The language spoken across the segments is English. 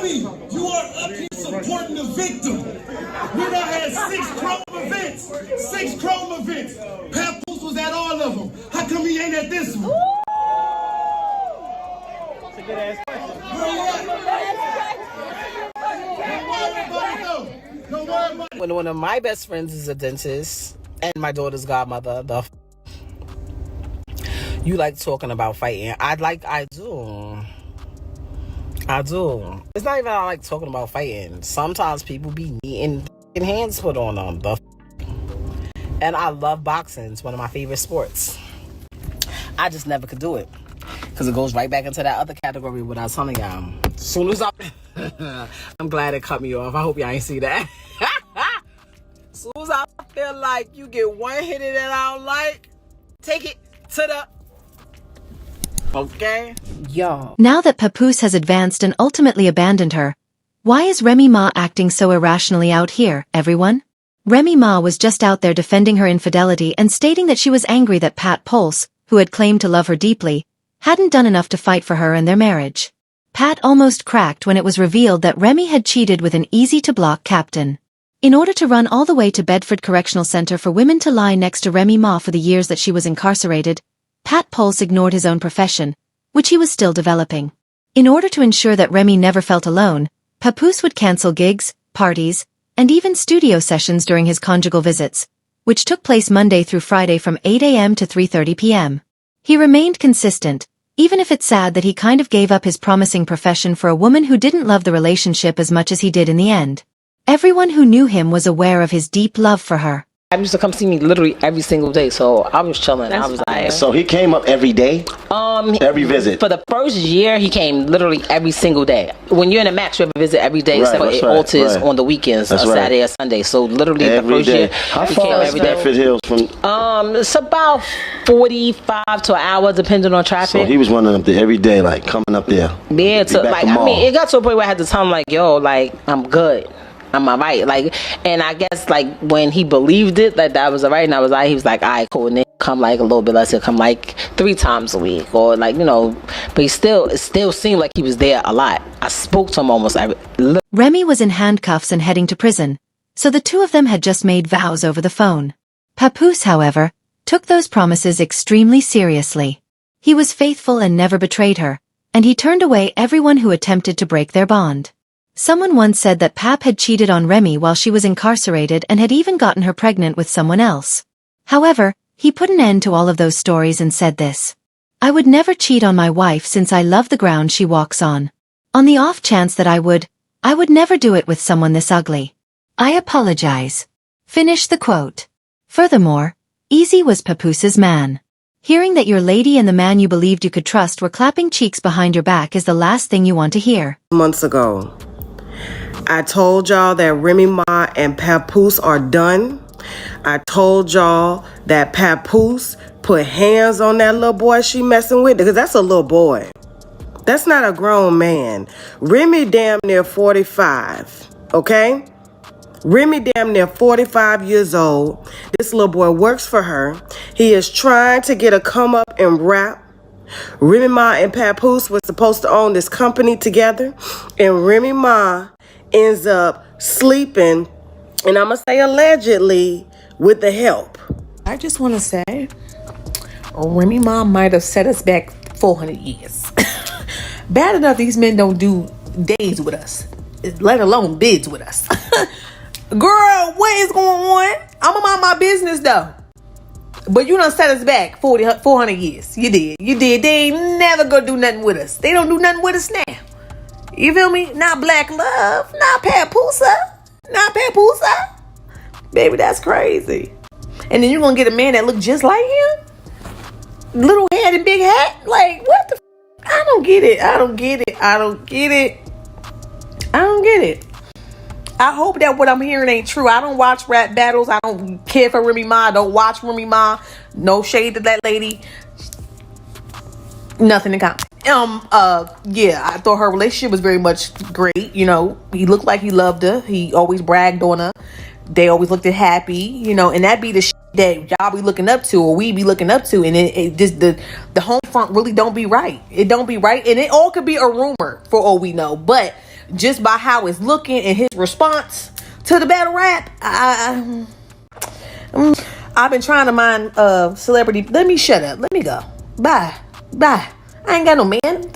Remy, you are up here supporting the victim. We done had 6 Chrome events. 6 Chrome events. Papoose was at all of them. How come he ain't at this one? That's a good ass question. Don't worry about it. When one of my best friends is a dentist and my daughter's godmother, you like talking about fighting. I do. It's not even I like talking about fighting. Sometimes people be needing hands put on them. And I love boxing. It's one of my favorite sports. I just never could do it. Because it goes right back into that other category what I was telling y'all. As soon as I'm glad it cut me off. I hope y'all ain't see that. As soon as I feel like you get one hit in that I don't like, take it to the... Okay? Yo. Now that Papoose has advanced and ultimately abandoned her, why is Remy Ma acting so irrationally out here, everyone? Remy Ma was just out there defending her infidelity and stating that she was angry that Papoose, who had claimed to love her deeply, hadn't done enough to fight for her and their marriage. Pat almost cracked when it was revealed that Remy had cheated with an easy-to-block captain. In order to run all the way to Bedford Correctional Center for women to lie next to Remy Ma for the years that she was incarcerated, Papoose ignored his own profession, which he was still developing. In order to ensure that Remy never felt alone, Papoose would cancel gigs, parties, and even studio sessions during his conjugal visits, which took place Monday through Friday from 8 a.m. to 3:30 p.m. He remained consistent, even if it's sad that he kind of gave up his promising profession for a woman who didn't love the relationship as much as he did in the end. Everyone who knew him was aware of his deep love for her. I used to come see me literally every single day, so I was chilling. I was like, so he came up every day? Every visit? For the first year, he came literally every single day. When you're in a match, you have a visit every day, except for it alters on the weekends, Saturday or Sunday. So literally every the first day. year, How he far came is every day. Bedford Hills from? It's about 45 to an hour, depending on traffic. So he was running up there every day, like coming up there. Yeah, it got to a point where I had to tell him, like, yo, like, I'm good. I'm alright, like, and I guess like when he believed it, like that was alright, and I was like, he was like, alright, cool, and then come like a little bit less, he'll come like 3 times a week, or like, you know, but it still seemed like he was there a lot. I spoke to him almost every. Remy was in handcuffs and heading to prison, so the two of them had just made vows over the phone. Papoose, however, took those promises extremely seriously. He was faithful and never betrayed her, and he turned away everyone who attempted to break their bond. Someone once said that Pap had cheated on Remy while she was incarcerated and had even gotten her pregnant with someone else. However, he put an end to all of those stories and said this: "I would never cheat on my wife since I love the ground she walks on. On the off chance that I would never do it with someone this ugly. I apologize." Finish the quote. Furthermore, Easy was Papoose's man. Hearing that your lady and the man you believed you could trust were clapping cheeks behind your back is the last thing you want to hear. Months ago, I told y'all that Remy Ma and Papoose are done. I told y'all that Papoose put hands on that little boy she messing with, because that's a little boy. That's not a grown man. Remy damn near 45, okay? Remy damn near 45 years old. This little boy works for her. He is trying to get a come up and rap. Remy Ma and Papoose were supposed to own this company together, and Remy Ma ends up sleeping, and I'm gonna say allegedly, with the help. I just want to say, Remy Ma might have set us back 400 years. Bad enough these men don't do days with us, let alone bids with us. Girl, what is going on? I'm gonna mind my business though. But you done set us back 400 years. You did. They ain't never gonna do nothing with us. They don't do nothing with us now. You feel me? Not Black Love. Not Papoose. Not Papoose. Baby, that's crazy. And then you're gonna get a man that look just like him? Little head and big hat? Like, what the I don't get it. I don't get it. I hope that what I'm hearing ain't true. I don't watch rap battles. I don't care for Remy Ma. I don't watch Remy Ma. No shade to that lady. Nothing in common. Yeah, I thought her relationship was very much great. You know, he looked like he loved her. He always bragged on her. They always looked happy, you know, and that be the shit that y'all be looking up to, or we be looking up to, and it just the home front really don't be right. It don't be right, and it all could be a rumor for all we know. But just by how it's looking and his response to the battle rap. I've been trying to mind celebrity. Let me shut up. Let me go. Bye. I ain't got no man.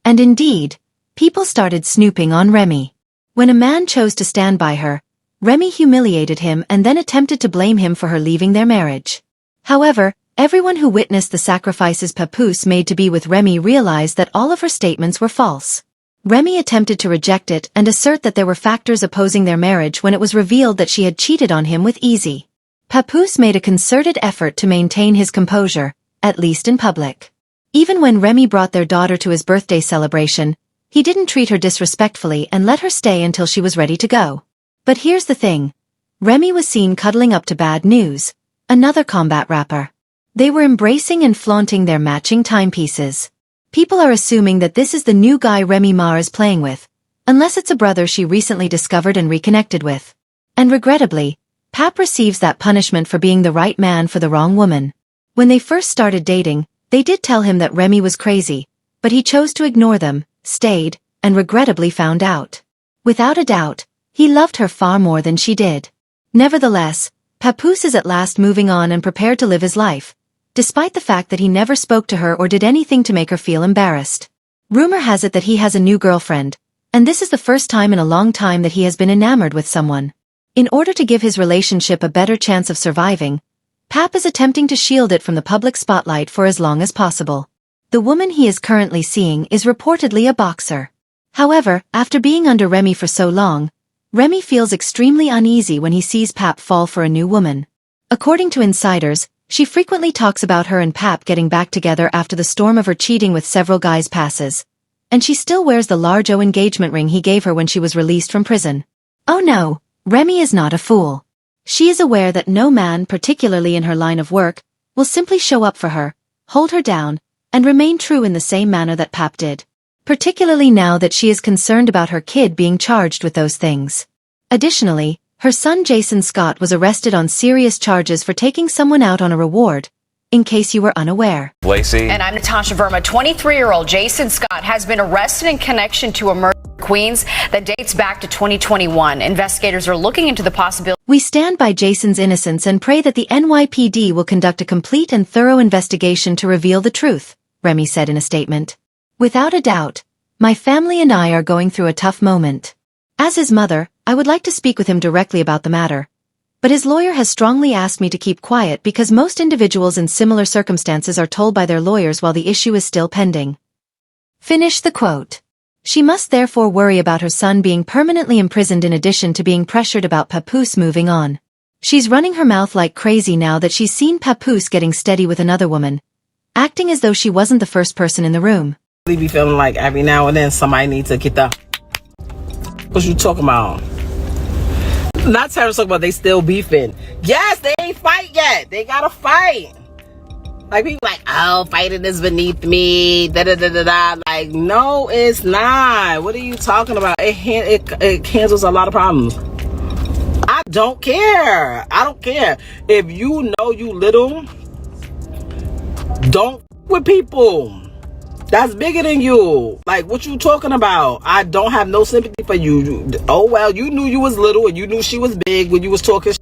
And indeed, people started snooping on Remy. When a man chose to stand by her, Remy humiliated him and then attempted to blame him for her leaving their marriage. However, everyone who witnessed the sacrifices Papoose made to be with Remy realized that all of her statements were false. Remy attempted to reject it and assert that there were factors opposing their marriage when it was revealed that she had cheated on him with Easy. Papoose made a concerted effort to maintain his composure, at least in public. Even when Remy brought their daughter to his birthday celebration, he didn't treat her disrespectfully and let her stay until she was ready to go. But here's the thing. Remy was seen cuddling up to Bad News, another combat rapper. They were embracing and flaunting their matching timepieces. People are assuming that this is the new guy Remy Ma is playing with, unless it's a brother she recently discovered and reconnected with. And regrettably, Pap receives that punishment for being the right man for the wrong woman. When they first started dating, they did tell him that Remy was crazy, but he chose to ignore them, stayed, and regrettably found out. Without a doubt, he loved her far more than she did. Nevertheless, Papoose is at last moving on and prepared to live his life, despite the fact that he never spoke to her or did anything to make her feel embarrassed. Rumor has it that he has a new girlfriend, and this is the first time in a long time that he has been enamored with someone. In order to give his relationship a better chance of surviving, Pap is attempting to shield it from the public spotlight for as long as possible. The woman he is currently seeing is reportedly a boxer. However, after being under Remy for so long, Remy feels extremely uneasy when he sees Pap fall for a new woman. According to insiders, she frequently talks about her and Pap getting back together after the storm of her cheating with several guys passes. And she still wears the large engagement ring he gave her when she was released from prison. Oh no, Remy is not a fool. She is aware that no man, particularly in her line of work, will simply show up for her, hold her down, and remain true in the same manner that Pap did. Particularly now that she is concerned about her kid being charged with those things. Additionally, her son Jason Scott was arrested on serious charges for taking someone out on a reward, in case you were unaware. Lacey. And I'm Natasha Verma. 23-year-old Jason Scott has been arrested in connection to a murder in Queens that dates back to 2021. Investigators are looking into the possibility. We stand by Jason's innocence and pray that the NYPD will conduct a complete and thorough investigation to reveal the truth, Remy said in a statement. Without a doubt, my family and I are going through a tough moment. As his mother, I would like to speak with him directly about the matter. But his lawyer has strongly asked me to keep quiet because most individuals in similar circumstances are told by their lawyers while the issue is still pending. Finish the quote. She must therefore worry about her son being permanently imprisoned in addition to being pressured about Papoose moving on. She's running her mouth like crazy now that she's seen Papoose getting steady with another woman, acting as though she wasn't the first person in the room. Be feeling like every now and then somebody needs to get the... What you talking about? Not Terrence talking about they still beefing. Yes, they ain't fight yet. They gotta fight. Like, people like, oh, fighting is beneath me. Da-da-da-da-da. Like, no, it's not. What are you talking about? It cancels a lot of problems. I don't care. I don't care. If you know you little, don't with people. That's bigger than you. Like, what you talking about? I don't have no sympathy for you. Oh, well, you knew you was little and you knew she was big when you was talking.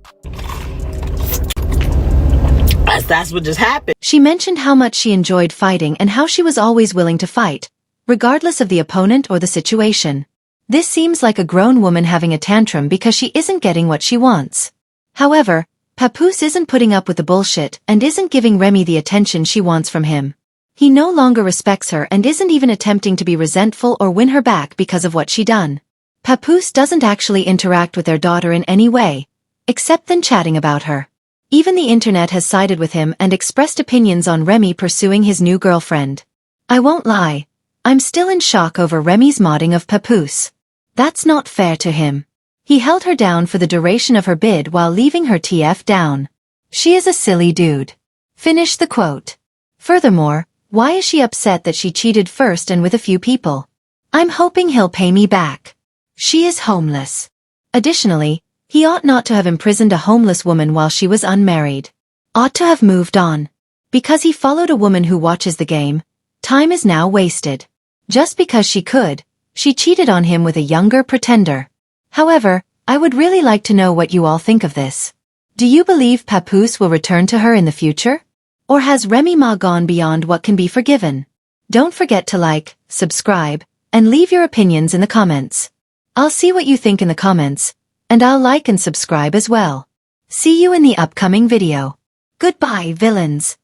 That's what just happened. She mentioned how much she enjoyed fighting and how she was always willing to fight, regardless of the opponent or the situation. This seems like a grown woman having a tantrum because she isn't getting what she wants. However, Papoose isn't putting up with the bullshit and isn't giving Remy the attention she wants from him. He no longer respects her and isn't even attempting to be resentful or win her back because of what she done. Papoose doesn't actually interact with their daughter in any way, except then chatting about her. Even the internet has sided with him and expressed opinions on Remy pursuing his new girlfriend. I won't lie, I'm still in shock over Remy's modding of Papoose. That's not fair to him. He held her down for the duration of her bid while leaving her TF down. She is a silly dude. Finish the quote. Furthermore, why is she upset that she cheated first and with a few people? I'm hoping he'll pay me back. She is homeless. Additionally, he ought not to have imprisoned a homeless woman while she was unmarried. Ought to have moved on. Because he followed a woman who watches the game, time is now wasted. Just because she could, She cheated on him with a younger pretender. However, I would really like to know what you all think of this. Do you believe Papoose will return to her in the future? Or has Remy Ma gone beyond what can be forgiven? Don't forget to like, subscribe, and leave your opinions in the comments. I'll see what you think in the comments, and I'll like and subscribe as well. See you in the upcoming video. Goodbye, villains.